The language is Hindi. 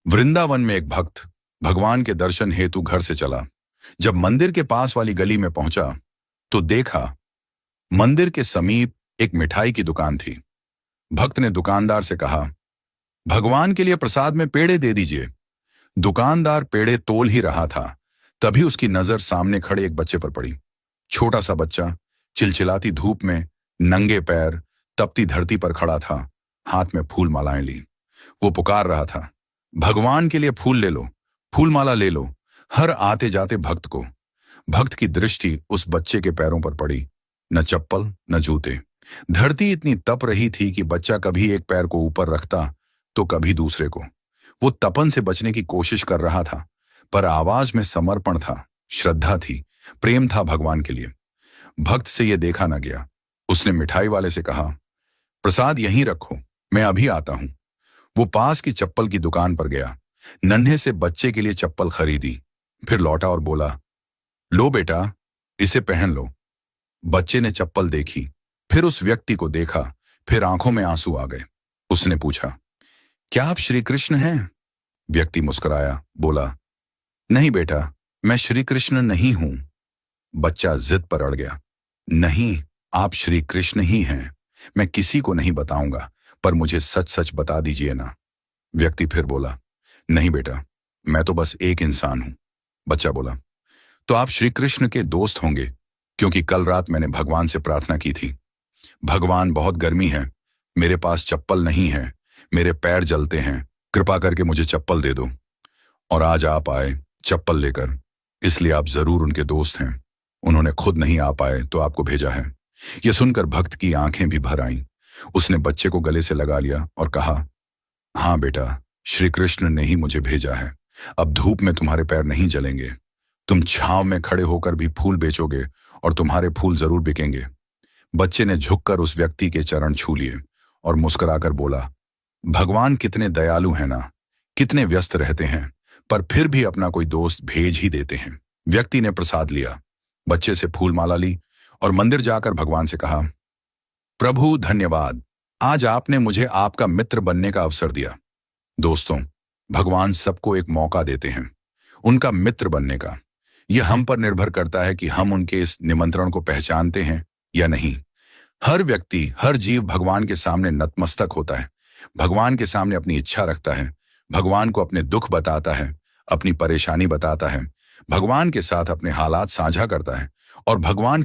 वृंदावन में एक भक्त भगवान के दर्शन हेतु घर से चला। जब मंदिर के पास वाली गली में पहुंचा तो देखा मंदिर के समीप एक मिठाई की दुकान थी। भक्त ने दुकानदार से कहा, भगवान के लिए प्रसाद में पेड़े दे दीजिए। दुकानदार पेड़े तोल ही रहा था, तभी उसकी नजर सामने खड़े एक बच्चे पर पड़ी। छोटा सा बच्चा चिलचिलाती धूप में नंगे पैर तपती धरती पर खड़ा था, हाथ में फूल मालाएं ली। वो पुकार रहा था, भगवान के लिए फूल ले लो, फूल माला ले लो। हर आते जाते भक्त की दृष्टि उस बच्चे के पैरों पर पड़ी। न चप्पल न जूते। धरती इतनी तप रही थी कि बच्चा कभी एक पैर को ऊपर रखता तो कभी दूसरे को। वो तपन से बचने की कोशिश कर रहा था, पर आवाज में समर्पण था, श्रद्धा थी, प्रेम था भगवान के लिए। भक्त से यह देखा न गया। उसने मिठाई वाले से कहा, प्रसाद यहीं रखो, मैं अभी आता हूं। वो पास की चप्पल की दुकान पर गया, नन्हे से बच्चे के लिए चप्पल खरीदी, फिर लौटा और बोला, लो बेटा, इसे पहन लो। बच्चे ने चप्पल देखी, फिर उस व्यक्ति को देखा, फिर आंखों में आंसू आ गए। उसने पूछा, क्या आप श्री कृष्ण हैं? व्यक्ति मुस्कुराया, बोला, नहीं बेटा, मैं श्री कृष्ण नहीं हूं। बच्चा जिद पर अड़ गया, नहीं, आप श्री कृष्ण ही हैं। मैं किसी को नहीं बताऊंगा, पर मुझे सच सच बता दीजिए ना। व्यक्ति फिर बोला, नहीं बेटा, मैं तो बस एक इंसान हूं। बच्चा बोला, तो आप श्री कृष्ण के दोस्त होंगे, क्योंकि कल रात मैंने भगवान से प्रार्थना की थी। भगवान, बहुत गर्मी है, मेरे पास चप्पल नहीं है, मेरे पैर जलते हैं, कृपा करके मुझे चप्पल दे दो। और आज आप आए चप्पल लेकर, इसलिए आप जरूर उनके दोस्त हैं। उन्होंने खुद नहीं आ पाए तो आपको भेजा है। यह सुनकर भक्त की आंखें भी भर आईं। उसने बच्चे को गले से लगा लिया और कहा, हाँ बेटा, श्री कृष्ण ने ही मुझे भेजा है। अब धूप में तुम्हारे पैर नहीं जलेंगे। तुम छांव में खड़े होकर भी फूल बेचोगे और तुम्हारे फूल जरूर बिकेंगे। बच्चे ने झुककर उस व्यक्ति के चरण छू लिए और मुस्कुराकर बोला, भगवान कितने दयालु हैं ना, कितने व्यस्त रहते हैं, पर फिर भी अपना कोई दोस्त भेज ही देते हैं। व्यक्ति ने प्रसाद लिया, बच्चे से फूल माला ली और मंदिर जाकर भगवान से कहा, प्रभु धन्यवाद, आज आपने मुझे आपका मित्र बनने का अवसर दिया। दोस्तों, भगवान सबको एक मौका देते हैं उनका मित्र बनने का। यह हम पर निर्भर करता है कि हम उनके इस निमंत्रण को पहचानते हैं या नहीं। हर व्यक्ति, हर जीव भगवान के सामने नतमस्तक होता है, भगवान के सामने अपनी इच्छा रखता है, भगवान को अपने दुख बताता है, अपनी परेशानी बताता है, भगवान के साथ अपने हालात साझा करता है और भगवान